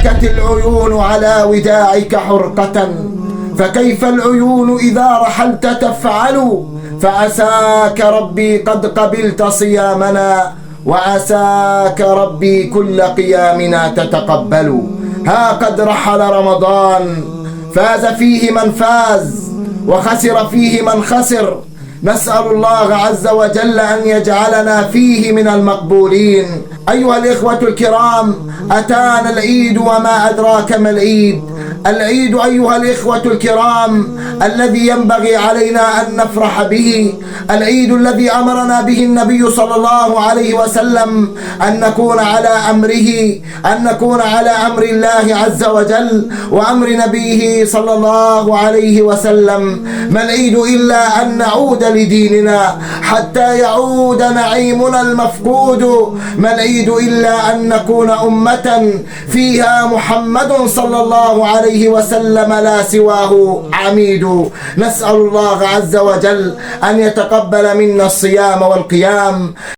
بكت العيون على وداعك حرقة، فكيف العيون إذا رحلت تفعل؟ فعساك ربي قد قبلت صيامنا، وعساك ربي كل قيامنا تتقبل. ها قد رحل رمضان، فاز فيه من فاز وخسر فيه من خسر. نسأل الله عز وجل أن يجعلنا فيه من المقبولين. أيها الإخوة الكرام، أتانا العيد وما أدراك ما العيد. العيد أيها الإخوة الكرام الذي ينبغي علينا أن نفرح به، العيد الذي أمرنا به النبي صلى الله عليه وسلم أن نكون على أمره، أن نكون على أمر الله عز وجل وأمر نبيه صلى الله عليه وسلم. ما العيد إلا أن نعود لديننا حتى يعود نعيمنا المفقود. ما العيد إلا أن نكون أمة فيها محمد صلى الله عليه وسلم لا سواه عميد. نسأل الله عز وجل أن يتقبل منا الصيام والقيام.